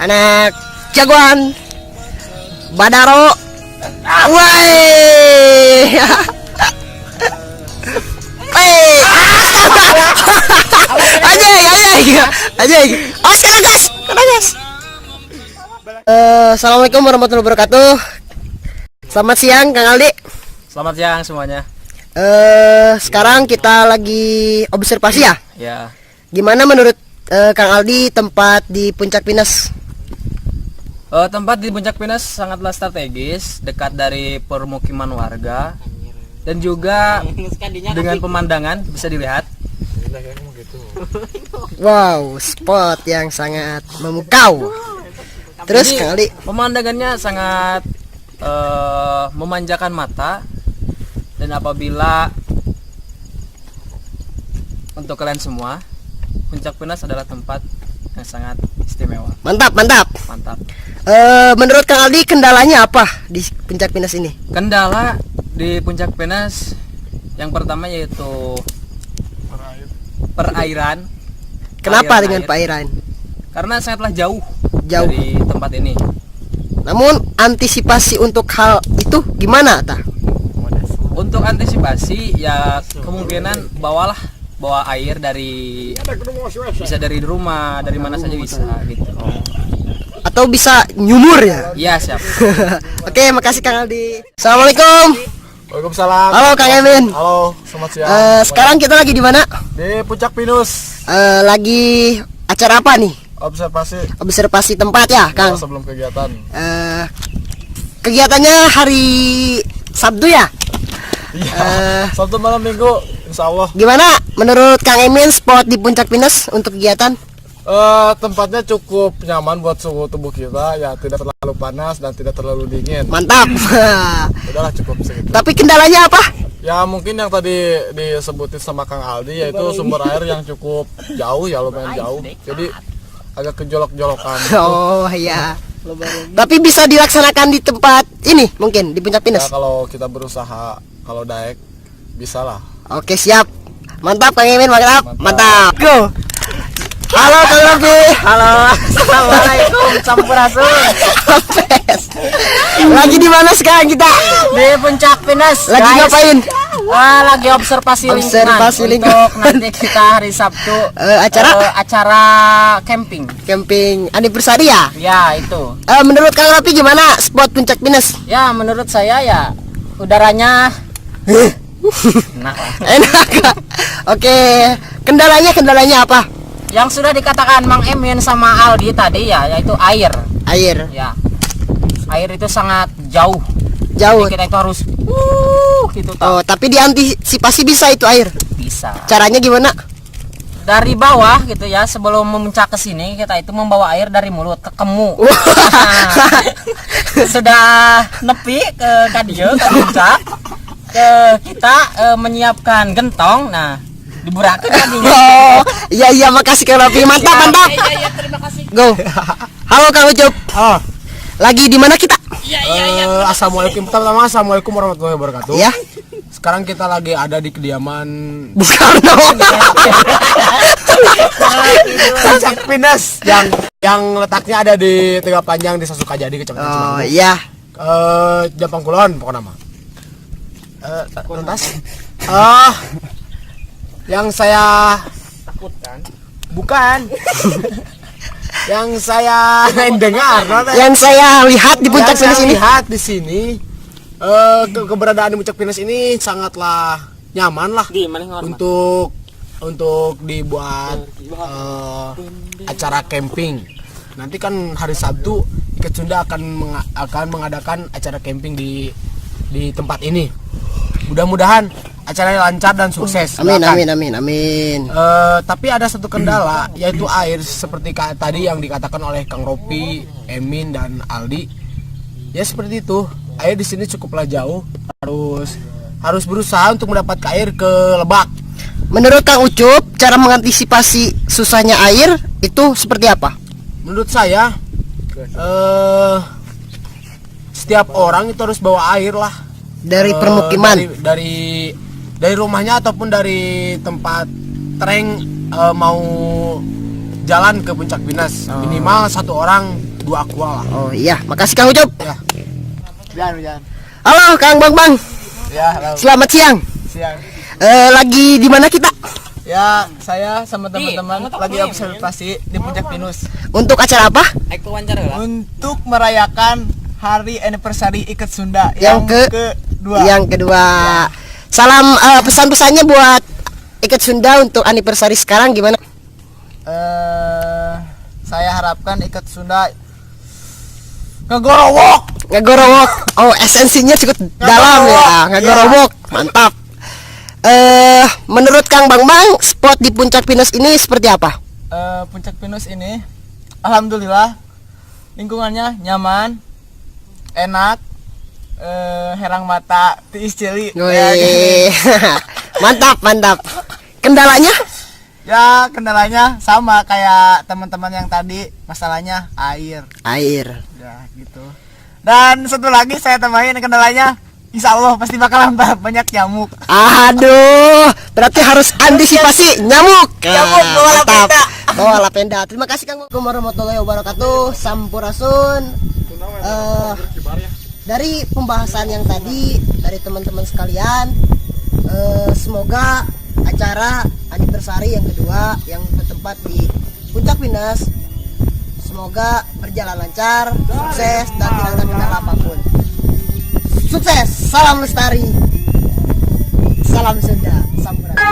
anak jagoan Badaro. Woi. Aja. Oh, sekarang gas. Assalamualaikum warahmatullahi wabarakatuh. Selamat siang Kang Aldi. Selamat siang semuanya. Sekarang kita lagi observasi ya. Ya. Gimana menurut Kang Aldi tempat di Puncak Pinus? Tempat di Puncak Pinus sangatlah strategis, dekat dari permukiman warga dan juga dengan pemandangan bisa dilihat. Wow, spot yang sangat memukau. Terus Kang Aldi, pemandangannya sangat memanjakan mata, dan apabila untuk kalian semua, Puncak Pinus adalah tempat yang sangat istimewa. Mantap. Menurut Kang Aldi kendalanya apa di Puncak Pinus ini? Kendala di Puncak Pinus yang pertama yaitu perairan. Kenapa dengan perairan? Karena sangatlah jauh dari tempat ini. Namun antisipasi untuk hal itu gimana tah? Untuk antisipasi ya kemungkinan bawa air bisa dari rumah, dari mana saja bisa gitu. Atau bisa nyumur ya? Iya, siap. Oke, makasih Kang Aldi. Assalamualaikum. Waalaikumsalam. Halo Kang Emin. Halo, selamat siang. Sekarang kita lagi di mana? Di Puncak Pinus. Lagi acara apa nih? Observasi Tempat ya, Kang. sebelum kegiatan. Kegiatannya hari Sabtu ya? Iya. Sabtu malam Minggu, insya Allah. Gimana menurut Kang Emin spot di Puncak Pinus untuk kegiatan? Tempatnya cukup nyaman buat suhu tubuh kita, ya tidak terlalu panas dan tidak terlalu dingin. Mantap. Udahlah cukup segitu. Tapi kendalanya apa? Ya mungkin yang tadi disebutin sama Kang Aldi, yaitu sumber air yang cukup jauh, ya lumayan jauh. Jadi agak kejolok-jolokan. Oh iya. Tapi bisa dilaksanakan di tempat ini mungkin di Puncak Pinus. Ya kalau kita berusaha, kalau daek bisa lah. Oke, siap. Mantap Kang Emin, mantap. Go. Halo Kang Robi. Halo. Assalamualaikum Sampurasun. Lagi di mana sekarang kita? Di Puncak Pinus. Lagi guys. ngapain? Lagi observasi lingkungan. Untuk nanti kita hari Sabtu acara camping anniversary ya? Ya, itu. Menurut Kang Robi gimana spot Puncak Pinus? Ya, menurut saya ya udaranya enak. Oke, kendalanya apa? Yang sudah dikatakan Mang Emin sama Aldi tadi ya, yaitu air. Ya. Air itu sangat jauh. Jadi kita itu harus gitu. Oh, tapi diantisipasi bisa itu air? Bisa. Caranya gimana? Dari bawah gitu ya, sebelum memuncak ke sini kita itu membawa air dari mulut ke kemu. Sudah nepi ke kadio ke puncak. Kita menyiapkan gentong. Nah, diburakan tadinya. Oh, iya makasih Kang Rafi. Mantap. Iya, terima kasih. Go. Halo Kang Ucup. Lagi di mana kita? Iya. Pertama assalamualaikum warahmatullahi wabarakatuh. Ya. Sekarang kita lagi ada di kediaman Bukan. Puncak Pinus yang letaknya ada di Tengah Panjang, Desa Sukajadi, Kecamatan Cimandung. Oh, iya. Jampang Kulon pokoknya nama. Tuntas. Yang saya takutkan bukan. Yang saya dengar, Yang saya lihat di Puncak Pinus ini. Lihat di sini keberadaan di Puncak Pinus ini sangatlah nyaman lah untuk dibuat acara camping. Nanti kan hari Sabtu Ikat Sunda akan mengadakan acara camping di tempat ini. Mudah-mudahan acaranya lancar dan sukses. Amin. Tapi ada satu kendala, yaitu air, seperti tadi yang dikatakan oleh Kang Ropi, Emin dan Aldi. Ya seperti itu. Air di sini cukuplah jauh. Harus berusaha untuk mendapatkan air ke Lebak. Menurut Kang Ucup, cara mengantisipasi susahnya air itu seperti apa? Menurut saya, setiap orang itu harus bawa air lah. Dari permukiman. Dari rumahnya ataupun dari tempat treng mau jalan ke Puncak Pinus. Minimal satu orang 2 Aqua lah. Oh iya, makasih Kang Ucup. Ya. Jangan. Halo Kang Bang. Ya, halo. Selamat siang. Siang. Lagi di mana kita? Ya, saya sama teman-teman lagi observasi di Puncak Pinus. Untuk acara apa? Untuk merayakan hari anniversary Iket Sunda Yang kedua. Yang kedua. Salam pesan-pesannya buat Iket Sunda untuk anniversary sekarang gimana? Saya harapkan Iket Sunda ngegorowok. Oh, esensinya cukup dalam ya. Ngegorowok. Mantap. Menurut Kang Bang, spot di Puncak Pinus ini seperti apa? Puncak Pinus ini alhamdulillah lingkungannya nyaman, enak, herang mata, tiis celi. Mantap. Kendalanya? Ya, kendalanya sama kayak teman-teman yang tadi, masalahnya air. Air. Ya, gitu. Dan satu lagi saya tambahin kendalanya, insya Allah pasti bakalan banyak nyamuk. Aduh, berarti harus antisipasi nyamuk. Nyamuk bawa lapenda. Bawa lapenda. Terima kasih Kang. Assalamualaikum warahmatullahi wabarakatuh. Sampurasun. Dari pembahasan yang tadi dari teman-teman sekalian, semoga acara anniversary yang kedua yang bertempat di Puncak Pinus semoga berjalan lancar, sukses dan tidak ada kendala apapun. Sukses, salam lestari, salam Sunda, sampurasun.